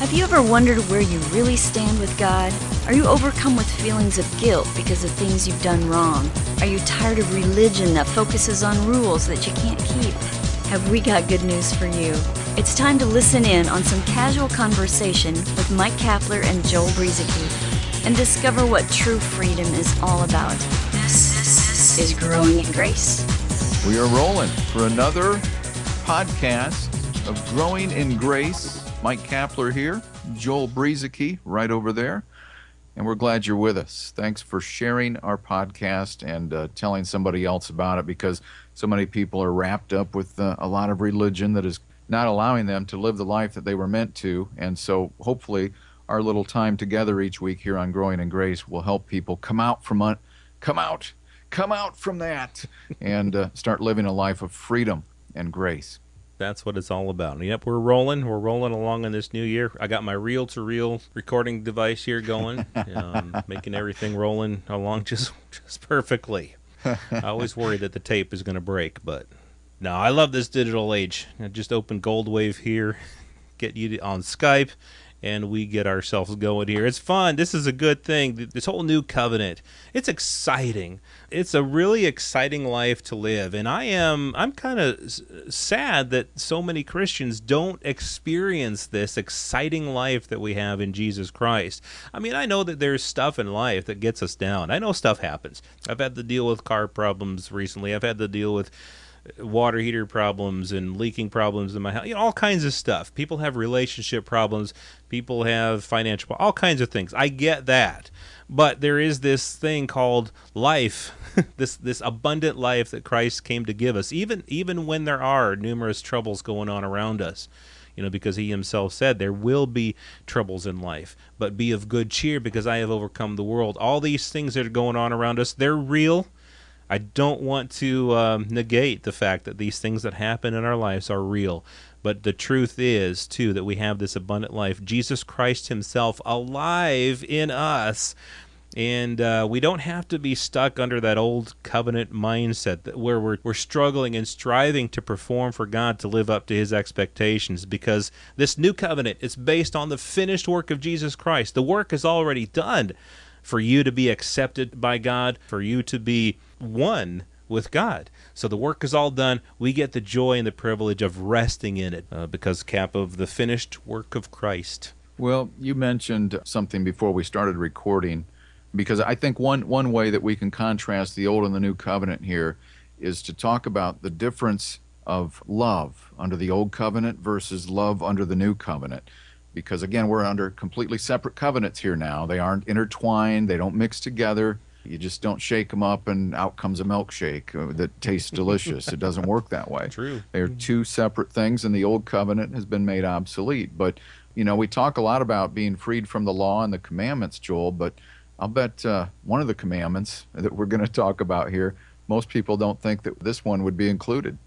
Have you ever wondered where you really stand with God? Are you overcome with feelings of guilt because of things you've done wrong? Are you tired of religion that focuses on rules that you can't keep? Have we got good news for you? It's time to listen in on some casual conversation with Mike Kapler and Joel Brueseke and discover what true freedom is all about. This is Growing in Grace. We are rolling for another podcast of Growing in Grace. Mike Kapler here, Joel Brueseke right over there, and we're glad you're with us. Thanks for sharing our podcast and telling somebody else about it, because so many people are wrapped up with a lot of religion that is not allowing them to live the life that they were meant to. And so hopefully our little time together each week here on Growing in Grace will help people come out from that and start living a life of freedom and grace. That's what it's all about. Yep, we're rolling along in this new year. I got my reel-to-reel recording device here going, making everything rolling along just perfectly. I always worry that the tape is going to break, but no, I love this digital age. I just opened Goldwave here, get you on Skype, and we get ourselves going here. It's fun. This is a good thing. This whole new covenant, it's exciting. It's a really exciting life to live. And I'm kind of sad that so many Christians don't experience this exciting life that we have in Jesus Christ. I mean, I know that there's stuff in life that gets us down. I know stuff happens. I've had to deal with car problems recently. I've had to deal with water heater problems and leaking problems in my house, all kinds of stuff. People have relationship problems, people have financial problems, all kinds of things. I get that. But there is this thing called life, this abundant life that Christ came to give us, even when there are numerous troubles going on around us. Because he himself said there will be troubles in life, but be of good cheer because I have overcome the world. All these things that are going on around us, they're real. I don't want to negate the fact that these things that happen in our lives are real. But the truth is, too, that we have this abundant life, Jesus Christ himself alive in us. And we don't have to be stuck under that old covenant mindset where we're struggling and striving to perform for God to live up to his expectations, because this new covenant is based on the finished work of Jesus Christ. The work is already done for you to be accepted by God, for you to be one with God. So the work is all done. We get the joy and the privilege of resting in it because of the finished work of Christ. Well, you mentioned something before we started recording, because I think one way that we can contrast the old and the new covenant here is to talk about the difference of love under the old covenant versus love under the new covenant. Because again, we're under completely separate covenants here now. They aren't intertwined. They don't mix together. You just don't shake them up and out comes a milkshake that tastes delicious. It doesn't work that way. True. They're two separate things, and the old covenant has been made obsolete. But, we talk a lot about being freed from the law and the commandments, Joel, but I'll bet one of the commandments that we're going to talk about here, most people don't think that this one would be included.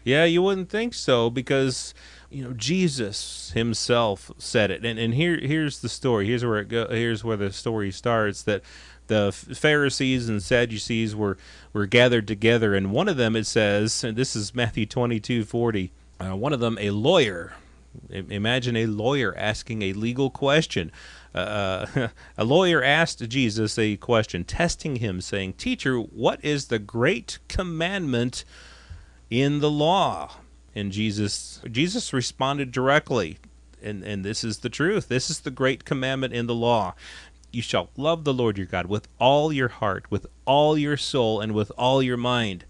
Yeah, you wouldn't think so, because Jesus himself said it, and here's the story. Here's where the story starts. That the Pharisees and Sadducees were gathered together, and one of them, it says, and this is Matthew 22:40. One of them, a lawyer. Imagine a lawyer asking a legal question. A lawyer asked Jesus a question, testing him, saying, "Teacher, what is the great commandment in the law?" And Jesus responded directly, and this is the truth. This is the great commandment in the law. You shall love the Lord your God with all your heart, with all your soul, and with all your mind.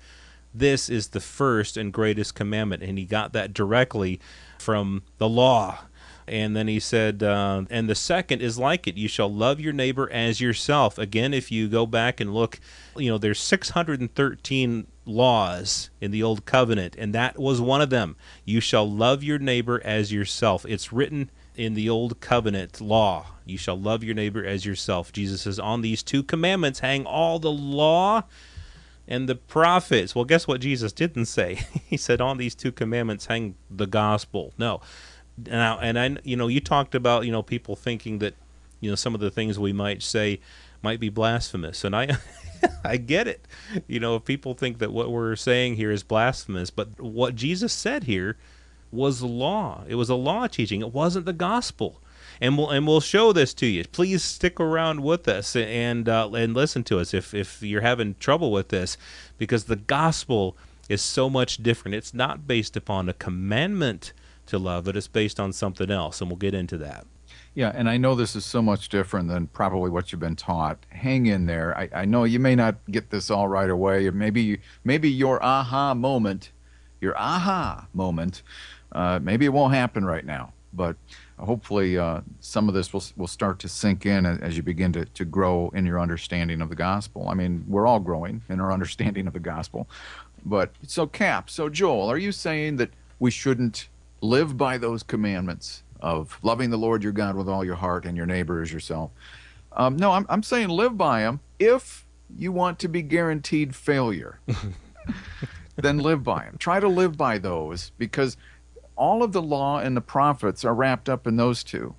This is the first and greatest commandment, and he got that directly from the law. And then he said, and the second is like it. You shall love your neighbor as yourself. Again, if you go back and look, there's 613 laws in the Old Covenant, and that was one of them. You shall love your neighbor as yourself. It's written in the Old Covenant law. You shall love your neighbor as yourself. Jesus says, on these two commandments hang all the law and the prophets. Well, guess what Jesus didn't say? He said, on these two commandments hang the gospel. No. Now, and I, you talked about, people thinking that, some of the things we might say might be blasphemous, and I get it. If people think that what we're saying here is blasphemous, but what Jesus said here was law. It was a law teaching. It wasn't the gospel. and we'll show this to you. Please stick around with us and listen to us if you're having trouble with this, because the gospel is so much different. It's not based upon a commandment to love, but it's based on something else, and we'll get into that. Yeah, and I know this is so much different than probably what you've been taught. Hang in there. I know you may not get this all right away. Maybe your aha moment, maybe it won't happen right now. But hopefully some of this will start to sink in as you begin to grow in your understanding of the gospel. I mean, we're all growing in our understanding of the gospel. But so Joel, are you saying that we shouldn't live by those commandments of loving the Lord your God with all your heart and your neighbor as yourself? No, I'm saying live by them. If you want to be guaranteed failure, then live by them. Try to live by those, because all of the law and the prophets are wrapped up in those two.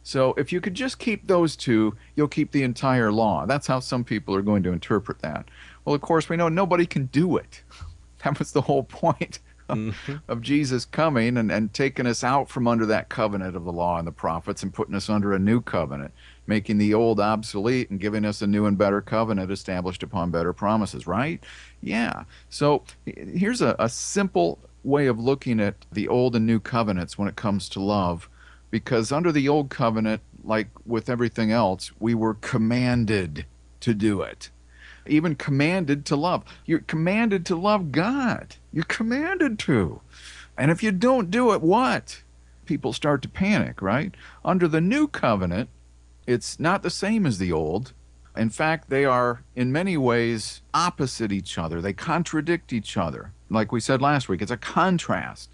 So if you could just keep those two, you'll keep the entire law. That's how some people are going to interpret that. Well, of course, we know nobody can do it. That was the whole point of Jesus coming and taking us out from under that covenant of the law and the prophets and putting us under a new covenant, making the old obsolete and giving us a new and better covenant established upon better promises, right? Yeah. So here's a simple way of looking at the old and new covenants when it comes to love, because under the old covenant, like with everything else, we were commanded to do it. Even commanded to love. You're commanded to love God. You're commanded to. And if you don't do it, what? People start to panic, right? Under the new covenant, it's not the same as the old. In fact, they are in many ways opposite each other. They contradict each other. Like we said last week, it's a contrast.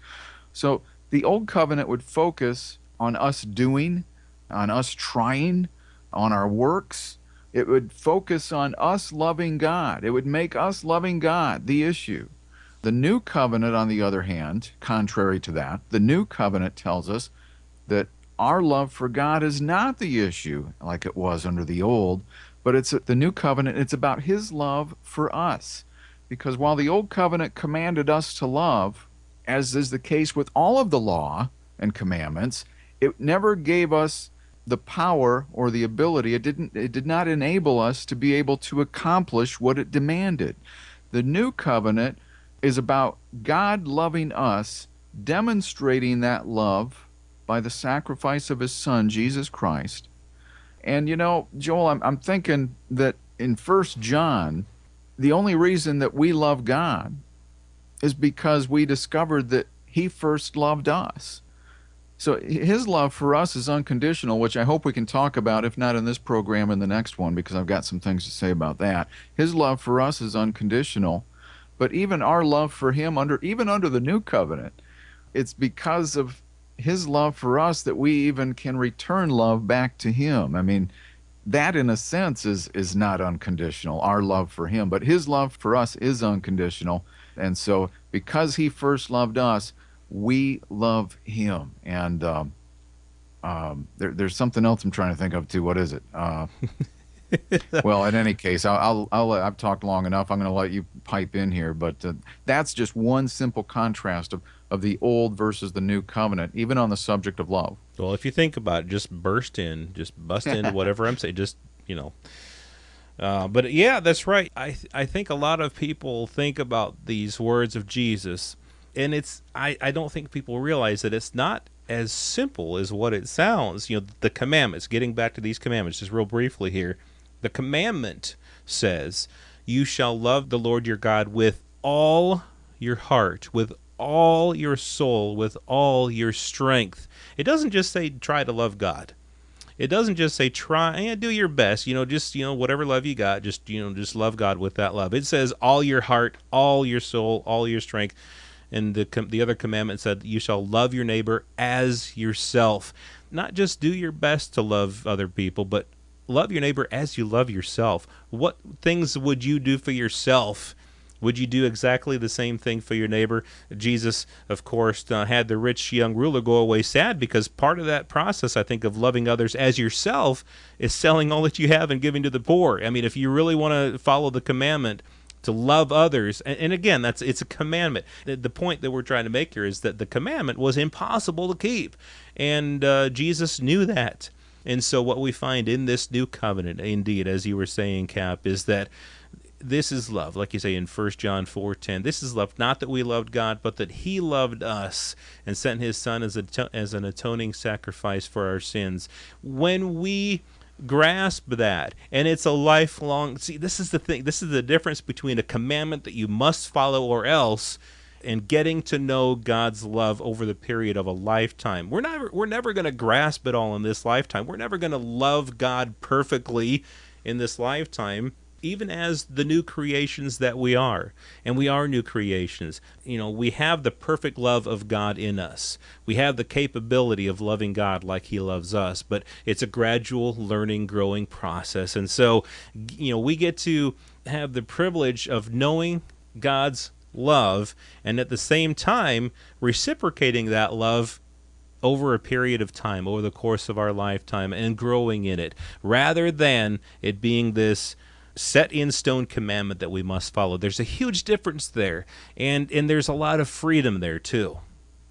So the old covenant would focus on us doing, on us trying, on our works. It would focus on us loving God. It would make us loving God the issue. The new covenant, on the other hand, contrary to that, the new covenant tells us that our love for God is not the issue like it was under the old, but it's the new covenant, it's about his love for us. Because while the old covenant commanded us to love, as is the case with all of the law and commandments, it never gave us the power or the ability. It did not enable us to be able to accomplish what it demanded. The new covenant is about God loving us, demonstrating that love by the sacrifice of his son, Jesus Christ. And you know, Joel, I'm thinking that in 1 John, the only reason that we love God is because we discovered that he first loved us. So his love for us is unconditional, which I hope we can talk about, if not in this program, in the next one, because I've got some things to say about that. His love for us is unconditional, but even our love for him, even under the new covenant, it's because of his love for us that we even can return love back to him. I mean, that in a sense is not unconditional, our love for him, but his love for us is unconditional. And so because he first loved us, we love him. And there's something else I'm trying to think of too. What is it? Well, in any case, I've talked long enough. I'm going to let you pipe in here. But that's just one simple contrast of the old versus the new covenant, even on the subject of love. Well, if you think about it, just bust into whatever I'm saying. Just, but yeah, that's right. I think a lot of people think about these words of Jesus, and I don't think people realize that it's not as simple as what it sounds. The commandments, getting back to these commandments, just real briefly here. The commandment says, you shall love the Lord your God with all your heart, with all your soul, with all your strength. It doesn't just say try to love God. It doesn't just say try and do your best, just whatever love you got, just love God with that love. It says all your heart, all your soul, all your strength. And the other commandment said you shall love your neighbor as yourself. Not just do your best to love other people, but love your neighbor as you love yourself. What things would you do for yourself? Would you do exactly the same thing for your neighbor? Jesus, of course, had the rich young ruler go away sad, because part of that process, I think, of loving others as yourself is selling all that you have and giving to the poor. I mean, if you really want to follow the commandment, to love others. And again, it's a commandment. The point that we're trying to make here is that the commandment was impossible to keep. And Jesus knew that. And so what we find in this new covenant, indeed, as you were saying, Cap, is that this is love. Like you say in 1 John 4:10, this is love, not that we loved God, but that he loved us and sent his Son as an atoning sacrifice for our sins. When we grasp that, and it's a lifelong, see, this is the thing, this is the difference between a commandment that you must follow or else, and getting to know God's love over the period of a lifetime. We're never going to grasp it all in this lifetime. We're never going to love God perfectly in this lifetime, even as the new creations that we are. And we are new creations. We have the perfect love of God in us. We have the capability of loving God like he loves us, but it's a gradual learning, growing process. And so, we get to have the privilege of knowing God's love and at the same time reciprocating that love over a period of time, over the course of our lifetime, and growing in it, rather than it being this set in stone commandment that we must follow. There's a huge difference there, and there's a lot of freedom there too.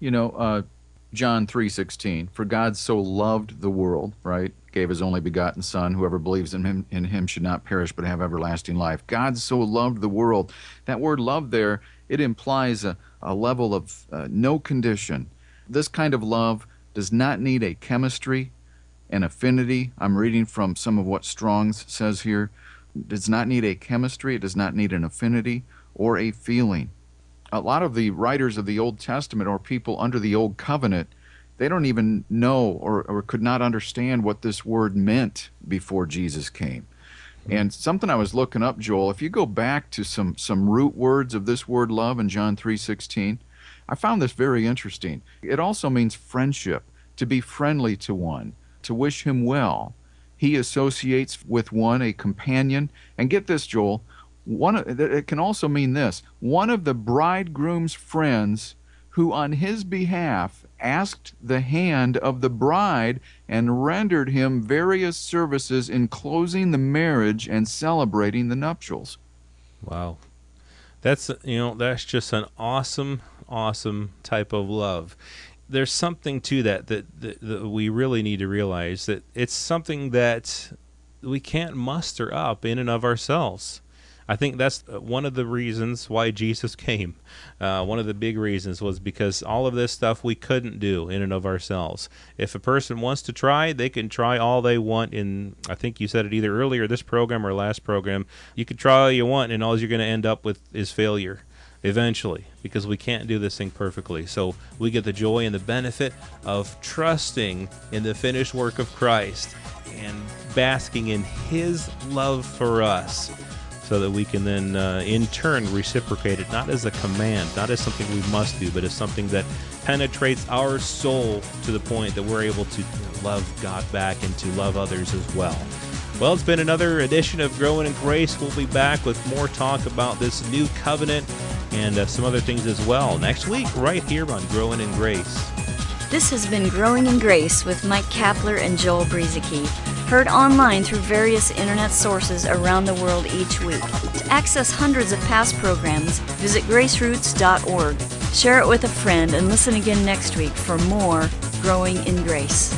John 3:16, for God so loved the world, right? Gave his only begotten Son. Whoever believes in him should not perish but have everlasting life. God so loved the world. That word love there, it implies a level of no condition. This kind of love does not need a chemistry, an affinity. I'm reading from some of what Strong's says here. It does not need a chemistry, it does not need an affinity or a feeling. A lot of the writers of the Old Testament or people under the Old Covenant, they don't even know or could not understand what this word meant before Jesus came. And something I was looking up, Joel, if you go back to some root words of this word love in John 3:16, I found this very interesting. It also means friendship, to be friendly to one, to wish him well. He associates with one a companion. And get this, Joel, it can also mean this: one of the bridegroom's friends who on his behalf asked the hand of the bride and rendered him various services in closing the marriage and celebrating the nuptials. Wow. That's just an awesome type of love. There's something to that we really need to realize, that it's something that we can't muster up in and of ourselves. I think that's one of the reasons why Jesus came. One of the big reasons was because all of this stuff we couldn't do in and of ourselves. If a person wants to try, they can try all they want. I think you said it either earlier this program or last program. You can try all you want, and all you're going to end up with is failure eventually, because we can't do this thing perfectly. So we get the joy and the benefit of trusting in the finished work of Christ and basking in his love for us, so that we can then in turn reciprocate it, not as a command, not as something we must do, but as something that penetrates our soul to the point that we're able to love God back and to love others as well. Well, it's been another edition of Growing in Grace. We'll be back with more talk about this new covenant and some other things as well next week, right here on Growing in Grace. This has been Growing in Grace with Mike Kapler and Joel Brieseke, heard online through various internet sources around the world each week. To access hundreds of past programs, visit graceroots.org. Share it with a friend and listen again next week for more Growing in Grace.